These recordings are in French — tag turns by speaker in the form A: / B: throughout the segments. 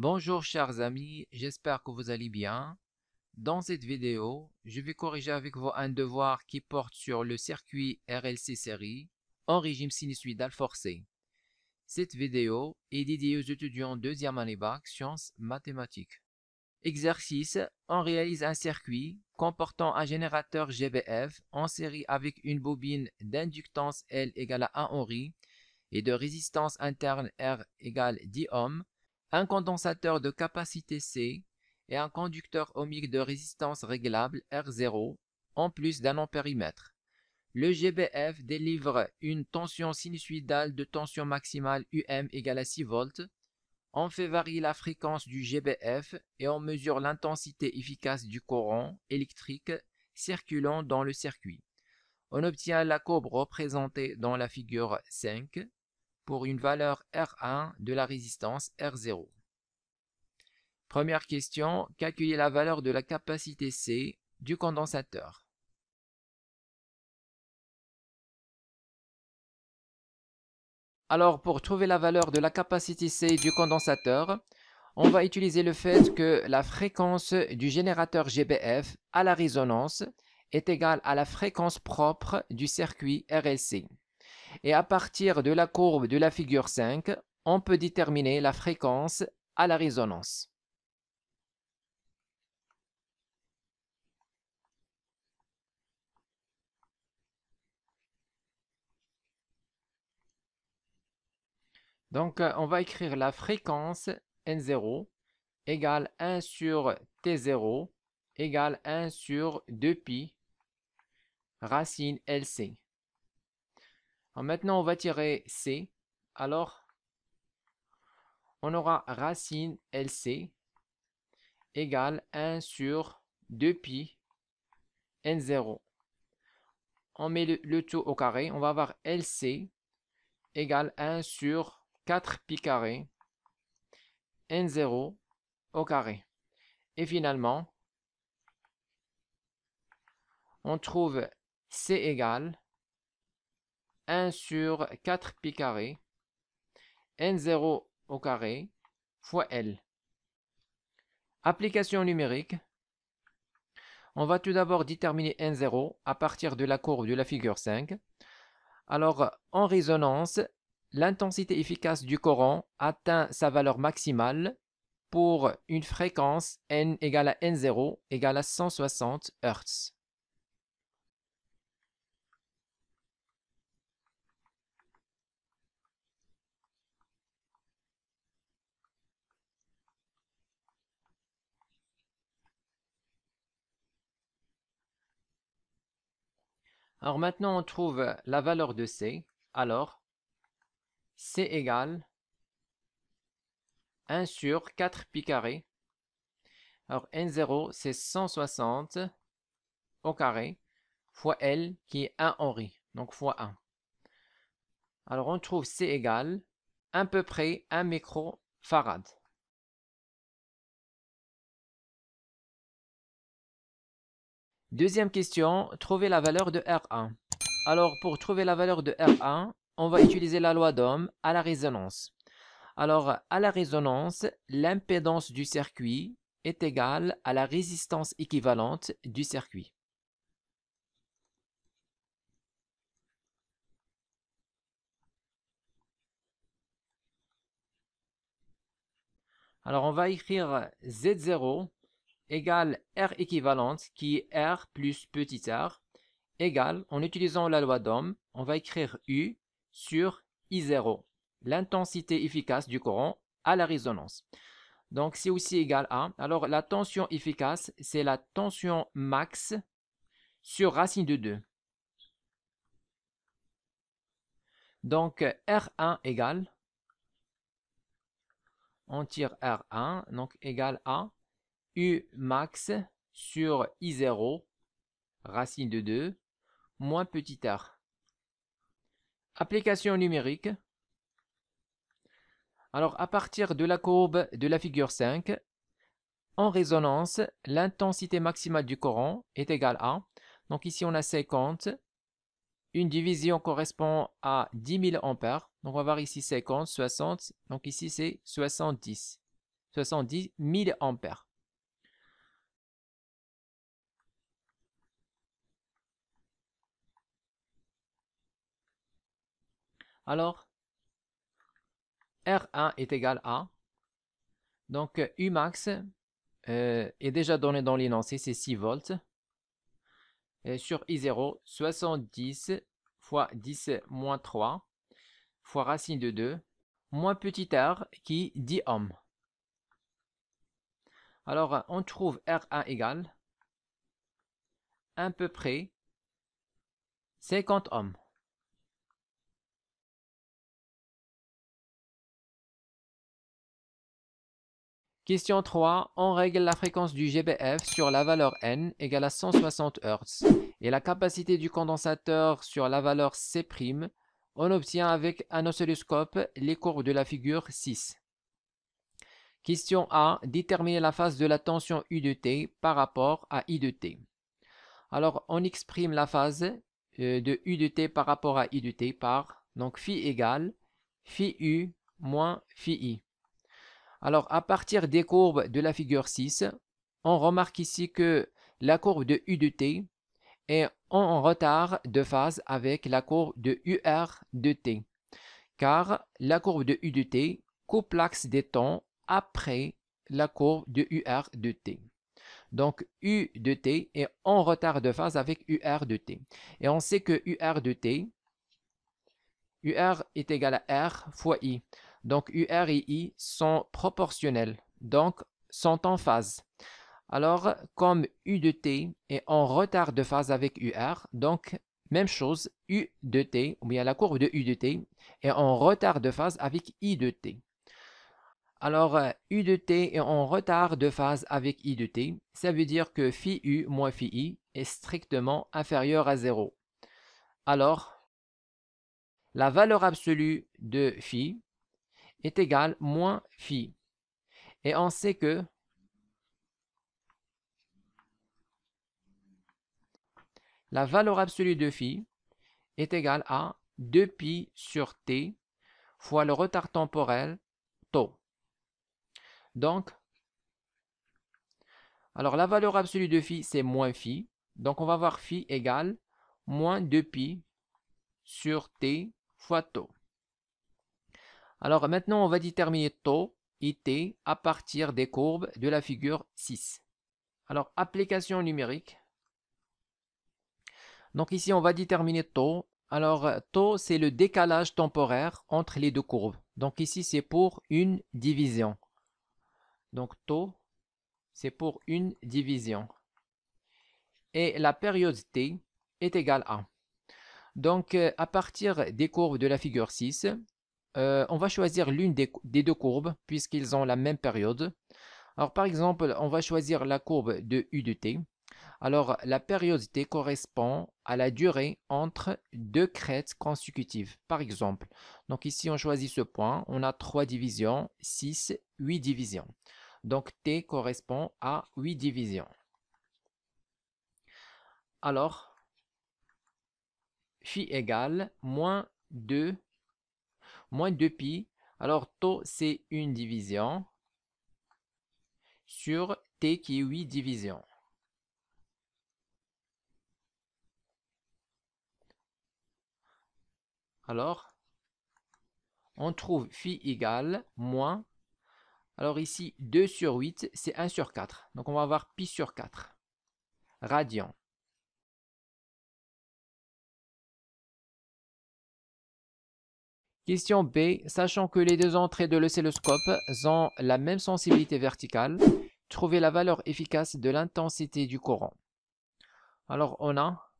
A: Bonjour chers amis, j'espère que vous allez bien. Dans cette vidéo, je vais corriger avec vous un devoir qui porte sur le circuit RLC série en régime sinusoïdal forcé. Cette vidéo est dédiée aux étudiants deuxième année bac sciences mathématiques. Exercice, on réalise un circuit comportant un générateur GBF en série avec une bobine d'inductance L égale à 1 Henry et de résistance interne R égale 10 ohms, un condensateur de capacité C et un conducteur ohmique de résistance réglable R0 en plus d'un ampérimètre. Le GBF délivre une tension sinusoïdale de tension maximale UM égale à 6 volts. On fait varier la fréquence du GBF et on mesure l'intensité efficace du courant électrique circulant dans le circuit. On obtient la courbe représentée dans la figure 5 pour une valeur R1 de la résistance R0. Première question, calculer la valeur de la capacité C du condensateur. Alors, pour trouver la valeur de la capacité C du condensateur, on va utiliser le fait que la fréquence du générateur GBF à la résonance est égale à la fréquence propre du circuit RLC. Et à partir de la courbe de la figure 5, on peut déterminer la fréquence à la résonance. Donc, on va écrire la fréquence N0 égale 1 sur T0 égale 1 sur 2pi racine LC. Alors maintenant, on va tirer C. Alors, on aura racine LC égale 1 sur 2pi N0. On met le tout au carré. On va avoir LC égale 1 sur 4pi carré N0 au carré. Et finalement, on trouve C égale 1 sur 4pi carré N0 au carré fois L. Application numérique. On va tout d'abord déterminer N0 à partir de la courbe de la figure 5. Alors, en résonance, l'intensité efficace du courant atteint sa valeur maximale pour une fréquence N égale à N0 égale à 160 Hz. Alors maintenant, on trouve la valeur de C. Alors, C égale 1 sur 4pi carré. Alors, N0, c'est 160 au carré fois L qui est 1 Henry, donc fois 1. Alors, on trouve C égale à peu près 1 microfarad. Deuxième question, trouver la valeur de R1. Alors, pour trouver la valeur de R1, on va utiliser la loi d'Ohm à la résonance. Alors, à la résonance, l'impédance du circuit est égale à la résistance équivalente du circuit. Alors, on va écrire Z0 égale R équivalente, qui est R plus petit r, égale, en utilisant la loi d'Ohm, on va écrire U sur I0, l'intensité efficace du courant à la résonance. Donc, c'est aussi égal à, alors la tension efficace, c'est la tension max sur racine de 2. Donc, R1 égale, on tire R1, donc égal à U max sur I0, racine de 2, moins petit r. Application numérique. Alors, à partir de la courbe de la figure 5, en résonance, l'intensité maximale du courant est égale à, donc ici on a 50, une division correspond à 10 000 ampères, donc on va voir ici 50, 60, donc ici c'est 70. 70 milliampères. Alors, R1 est égal à, donc Umax est déjà donné dans l'énoncé, c'est 6 volts. Et sur I0, 70 fois 10 moins 3 fois racine de 2, moins petit r qui est 10 ohms. Alors, on trouve R1 égale à peu près 50 ohms. Question 3. On règle la fréquence du GBF sur la valeur N égale à 160 Hz et la capacité du condensateur sur la valeur C'. On obtient avec un oscilloscope les courbes de la figure 6. Question A. Déterminer la phase de la tension U de T par rapport à I de T. Alors, on exprime la phase de U de T par rapport à I de T par, donc phi égale phi U moins phi I. Alors, à partir des courbes de la figure 6, on remarque ici que la courbe de U de T est en retard de phase avec la courbe de UR de T, car la courbe de U de T coupe l'axe des temps après la courbe de UR de T. Donc, U de T est en retard de phase avec UR de T. Et on sait que UR de T, UR est égal à R fois I. Donc, UR et I sont proportionnels, donc sont en phase. Alors, comme U de T est en retard de phase avec UR, donc même chose, U de T, ou bien la courbe de U de T, est en retard de phase avec I de T. Alors, U de T est en retard de phase avec I de T. Ça veut dire que phi U moins phi I est strictement inférieur à 0. Alors, la valeur absolue de phi est égale moins phi. Et on sait que la valeur absolue de phi est égale à 2pi sur t fois le retard temporel tau. Donc, alors la valeur absolue de phi, c'est moins phi. Donc, on va voir phi égale moins 2pi sur t fois tau. Alors, maintenant, on va déterminer tau et t à partir des courbes de la figure 6. Alors, application numérique. Donc, ici, on va déterminer tau. Alors, tau, c'est le décalage temporaire entre les deux courbes. Donc, ici, c'est pour une division. Donc, tau, c'est pour une division. Et la période t est égale à. Donc, à partir des courbes de la figure 6, on va choisir l'une des deux courbes puisqu'ils ont la même période. Alors, par exemple, on va choisir la courbe de U de t. Alors, la période t correspond à la durée entre deux crêtes consécutives, par exemple. Donc, ici, on choisit ce point. On a 3 divisions, 6, 8 divisions. Donc, t correspond à 8 divisions. Alors, phi égale moins 2pi. Alors, tau, c'est une division sur t qui est 8 divisions. Alors, on trouve phi égale moins, alors ici 2 sur 8, c'est 1 sur 4. Donc on va avoir pi sur 4, radians. Question B, sachant que les deux entrées de l'oscilloscope ont la même sensibilité verticale, trouvez la valeur efficace de l'intensité du courant. Alors on a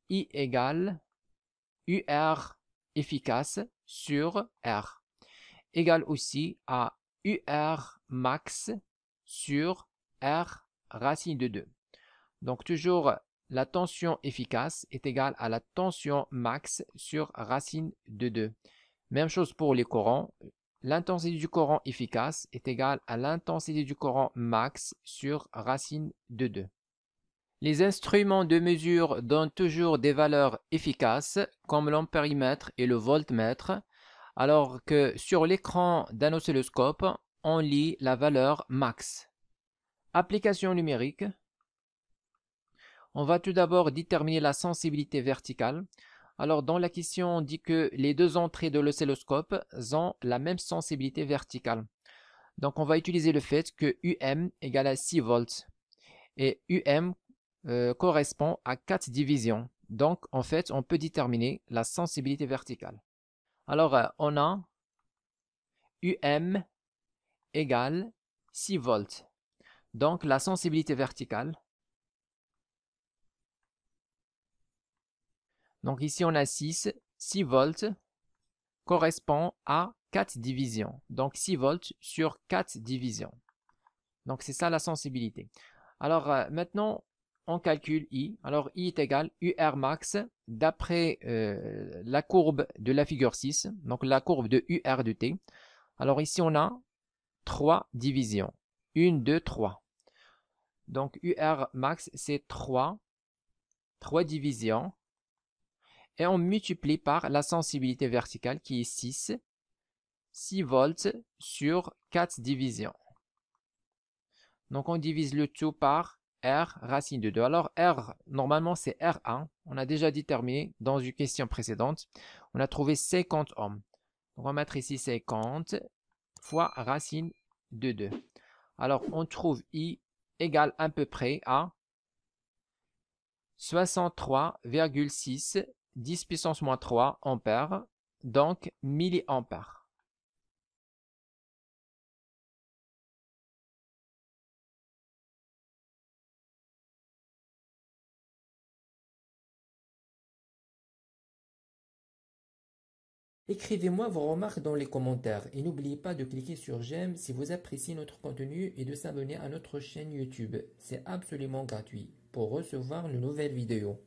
A: I égale UR efficace sur R, égale aussi à UR max sur R racine de 2. Donc toujours la tension efficace est égale à la tension max sur racine de 2. Même chose pour les courants. L'intensité du courant efficace est égale à l'intensité du courant max sur racine de 2. Les instruments de mesure donnent toujours des valeurs efficaces comme l'ampérimètre et le voltmètre, alors que sur l'écran d'un oscilloscope, on lit la valeur max. Application numérique. On va tout d'abord déterminer la sensibilité verticale. Alors, dans la question, on dit que les deux entrées de l'oscilloscope ont la même sensibilité verticale. Donc, on va utiliser le fait que UM égale à 6 volts. Et UM correspond à 4 divisions. Donc, en fait, on peut déterminer la sensibilité verticale. Alors, on a UM égale 6 volts. Donc, la sensibilité verticale. Donc, ici, on a 6 volts correspond à 4 divisions. Donc, 6 volts sur 4 divisions. Donc, c'est ça la sensibilité. Alors, maintenant, on calcule I. Alors, I est égal UR max d'après la courbe de la figure 6. Donc, la courbe de UR de T. Alors, ici, on a 3 divisions. 1, 2, 3. Donc, UR max, c'est 3 divisions. Et on multiplie par la sensibilité verticale qui est 6 volts sur 4 divisions. Donc, on divise le tout par R racine de 2. Alors, R, normalement, c'est R1. On a déjà déterminé dans une question précédente. On a trouvé 50 ohms. Donc, on va mettre ici 50 fois racine de 2. Alors, on trouve I égale à peu près à 63,6 10 puissance moins 3 ampères, donc milliampères.
B: Écrivez-moi vos remarques dans les commentaires et n'oubliez pas de cliquer sur j'aime si vous appréciez notre contenu et de s'abonner à notre chaîne YouTube. C'est absolument gratuit pour recevoir de nouvelles vidéos.